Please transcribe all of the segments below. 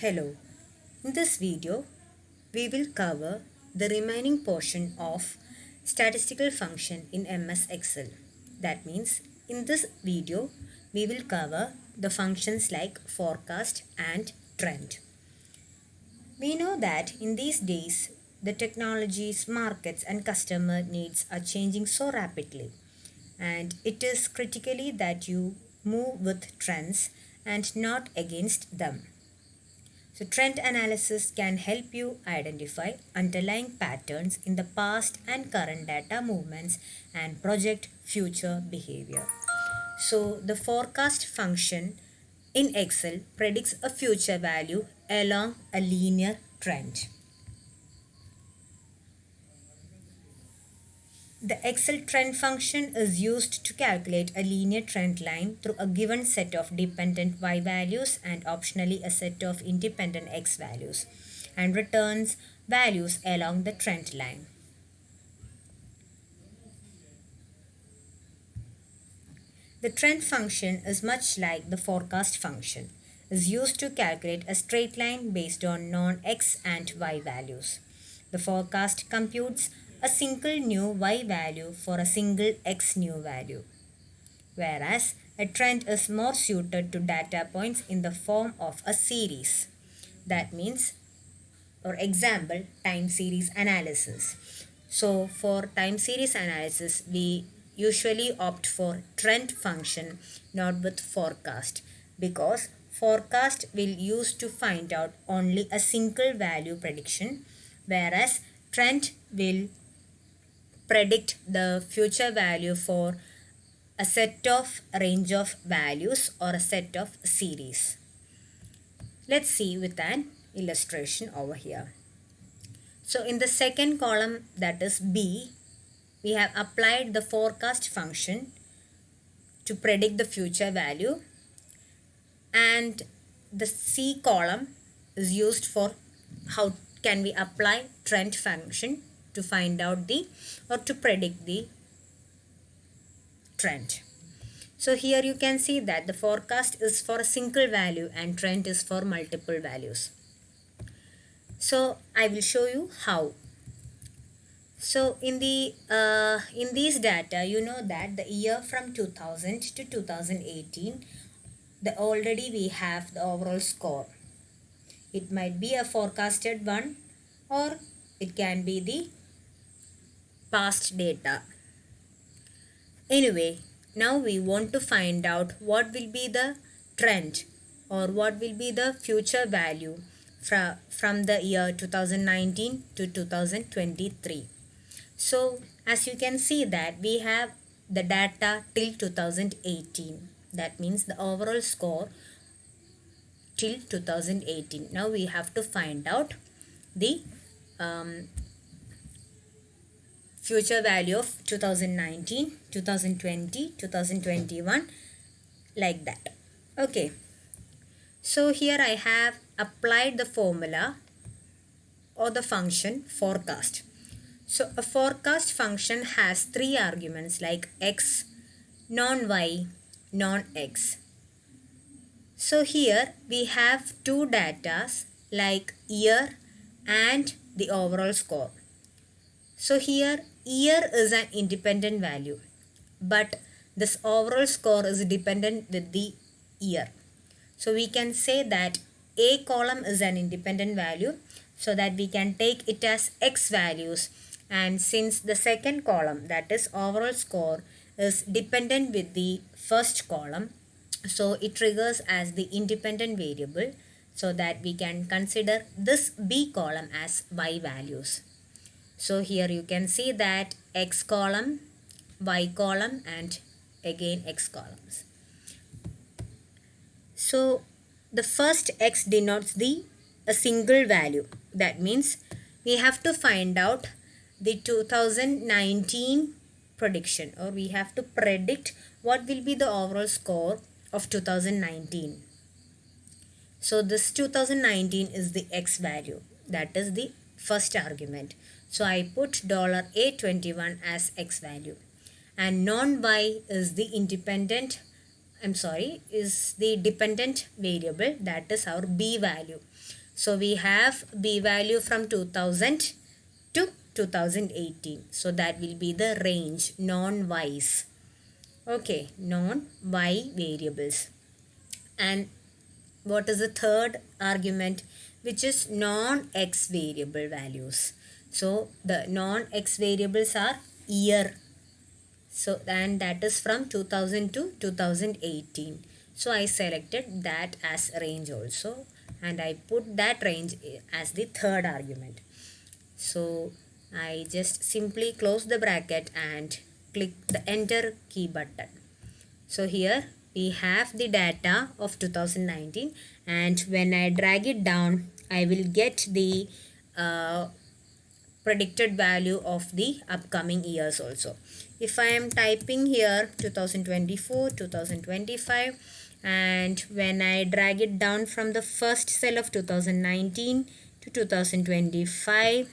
Hello, in this video we will cover the remaining portion of statistical function in MS Excel. That means in this video we will cover the functions like forecast and trend. We know that in these days the technologies, markets and customer needs are changing so rapidly, and it is critically that you move with trends and not against them. So, trend analysis can help you identify underlying patterns in the past and current data movements and project future behavior. So, the forecast function in Excel predicts a future value along a linear trend. The Excel trend function is used to calculate a linear trend line through a given set of dependent y values and optionally a set of independent x values, and returns values along the trend line. The trend function is much like the forecast function, is used to calculate a straight line based on known x and y values. The forecast computes a single new y value for a single x new value, whereas a trend is more suited to data points in the form of a series. That means, for example, time series analysis. So for time series analysis, we usually opt for trend function, not with forecast, because forecast will use to find out only a single value prediction, whereas trend will predict the future value for a set of range of values or a set of series. Let's see with an illustration over here. So in the second column, that is B, we have applied the forecast function to predict the future value, and the C column is used for how can we apply trend function to find out the or to predict the trend. So here you can see that the forecast is for a single value and trend is for multiple values. So I will show you how. So in these data, you know that the year from 2000 to 2018, already we have the overall score. It might be a forecasted one or it can be the past data. Anyway, now we want to find out what will be the trend or what will be the future value from the year 2019 to 2023. So as you can see that we have the data till 2018. That means the overall score till 2018. Now we have to find out the future value of 2019, 2020, 2021, like that. Okay. So here I have applied the formula or the function forecast. So a forecast function has three arguments like x, non-y, non-x. So here we have two datas like year and the overall score. So here year is an independent value, but this overall score is dependent with the year. So we can say that A column is an independent value, so that we can take it as x values, and since the second column, that is overall score, is dependent with the first column, so it triggers as the independent variable, so that we can consider this B column as y values. So here you can see that x column, y column and again x columns. So the first x denotes a single value. That means we have to find out the 2019 prediction, or we have to predict what will be the overall score of 2019. So this 2019 is the x value. That is the first argument. So I put $A21 as x value, and non-y is the independent is the dependent variable, that is our b value. So we have b value from 2000 to 2018. So that will be the range, non-y's. Okay, non-y variables. And what is the third argument, which is non-x variable values. So the non-x variables are year. So and that is from 2000 to 2018. So I selected that as range also, and I put that range as the third argument. So I just simply close the bracket and click the enter key button. So here we have the data of 2019, and when I drag it down, I will get the predicted value of the upcoming years also. If I am typing here 2024, 2025, and when I drag it down from the first cell of 2019 to 2025,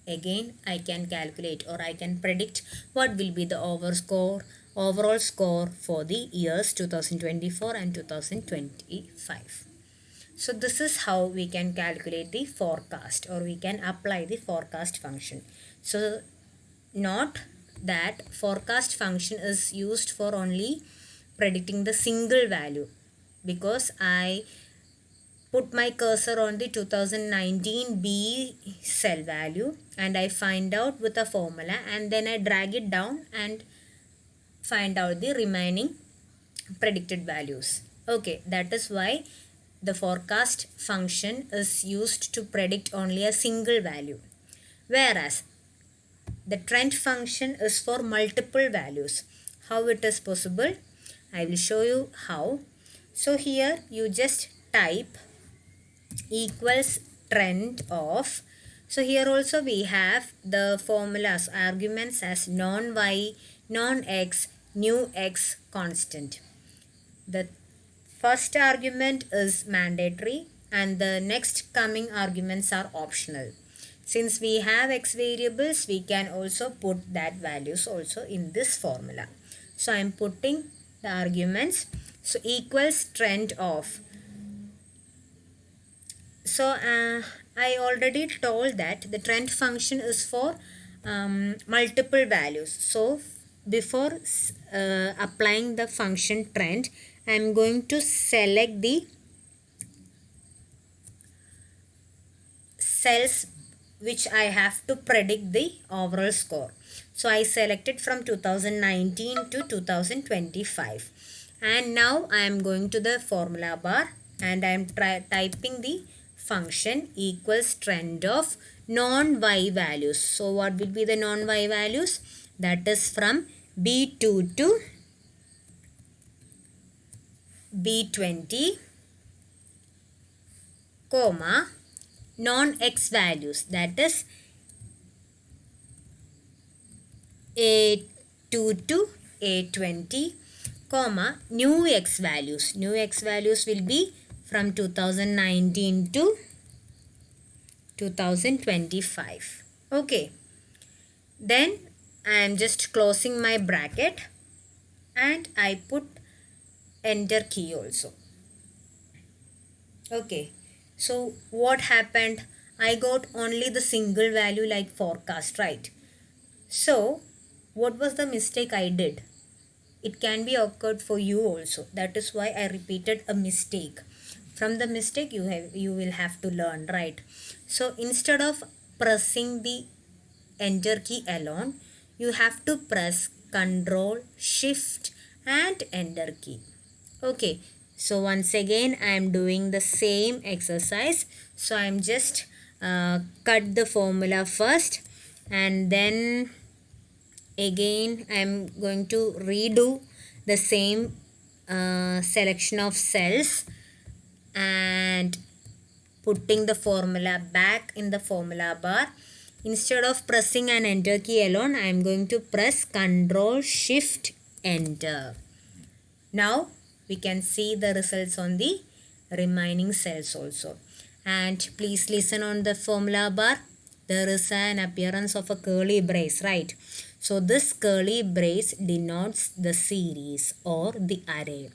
again I can calculate, or I can predict what will be the overall score for the years 2024 and 2025. So this is how we can calculate the forecast, or we can apply the forecast function. So note that forecast function is used for only predicting the single value, because I put my cursor on the 2019 B cell value and I find out with a formula, and then I drag it down and find out the remaining predicted values. Okay, that is why the forecast function is used to predict only a single value, whereas the trend function is for multiple values. How it is possible? I will show you how. So here you just type equals trend of. So here also we have the formulas, arguments as non-y, non-x, new x, constant. The first argument is mandatory and the next coming arguments are optional. Since we have x variables, we can also put that values also in this formula. So I am putting the arguments. So equals trend of. So I already told that the trend function is for multiple values. So before applying the function trend, I am going to select the cells which I have to predict the overall score. So I selected from 2019 to 2025. And now I am going to the formula bar and I am typing the function equals trend of non-y values. So what will be the non-y values? That is from B2 to B20, comma, non-x values, that is A2 to A20, comma, new x values. New x values will be from 2019 to 2025. Okay. Then I am just closing my bracket and I put enter key also. Okay. So what happened? I got only the single value like forecast, right? So what was the mistake I did? It can be occurred for you also. That is why I repeated a mistake. From the mistake you will have to learn, right? So instead of pressing the enter key alone, you have to press Control, Shift and enter key. Okay, so once again I am doing the same exercise. So I am just cut the formula first and then again I am going to redo the same selection of cells and putting the formula back in the formula bar. Instead of pressing an enter key alone, I am going to press Control Shift Enter. Now we can see the results on the remaining cells also. And please listen on the formula bar. There is an appearance of a curly brace, right? So this curly brace denotes the series or the array.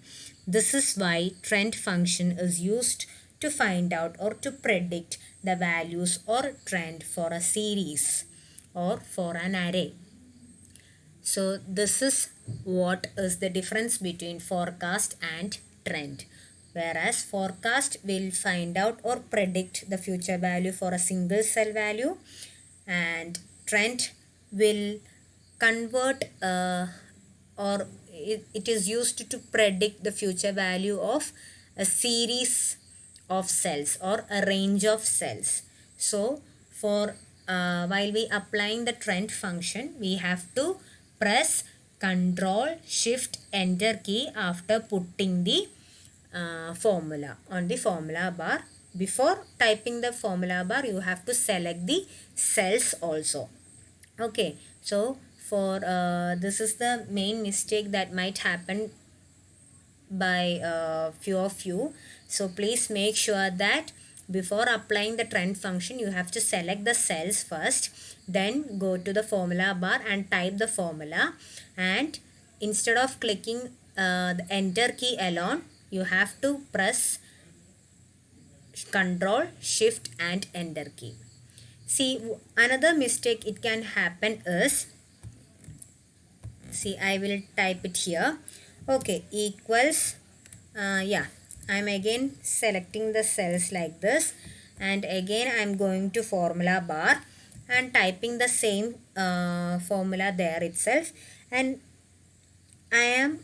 This is why trend function is used to find out or to predict the values or trend for a series or for an array. So this is what is the difference between forecast and trend. Whereas forecast will find out or predict the future value for a single cell value, and trend will convert or it is used to predict the future value of a series of cells or a range of cells. So for while we applying the trend function, we have to press Control Shift Enter key after putting the formula on the formula bar. Before typing the formula bar, you have to select the cells also. Okay, so for this is the main mistake that might happen by few of you. So please make sure that before applying the trend function, you have to select the cells first, then go to the formula bar and type the formula, and instead of clicking the enter key alone, you have to press Control Shift and enter key. See, another mistake it can happen is, see, I will type it here. Okay, equals I'm again selecting the cells like this, and again I'm going to formula bar and typing the same formula there itself, and I am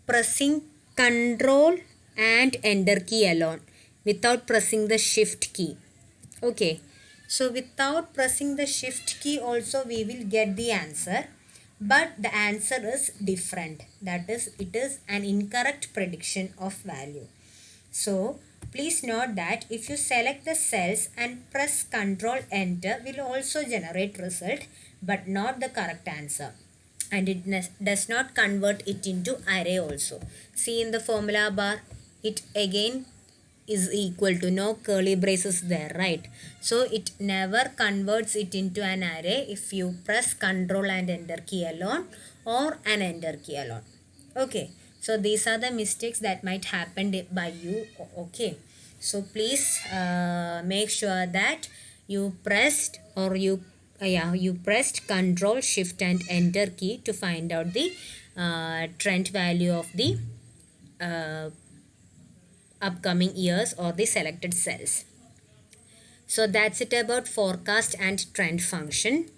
pressing Control and enter key alone without pressing the shift key. Okay, so without pressing the shift key also we will get the answer, but the answer is different. That is, it is an incorrect prediction of value. So please note that if you select the cells and press Control Enter, will also generate result but not the correct answer, and it does not convert it into array also. See in the formula bar, it again is equal to, no curly braces there, right? So it never converts it into an array if you press Control and enter key alone or an enter key alone. Okay, so these are the mistakes that might happen by you. Okay, so please make sure that you pressed or you pressed Control Shift and enter key to find out the trend value of the upcoming years or the selected cells. So that's it about forecast and trend function.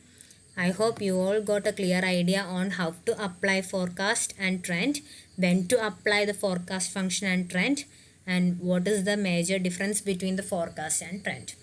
I hope you all got a clear idea on how to apply forecast and trend, when to apply the forecast function and trend, and what is the major difference between the forecast and trend.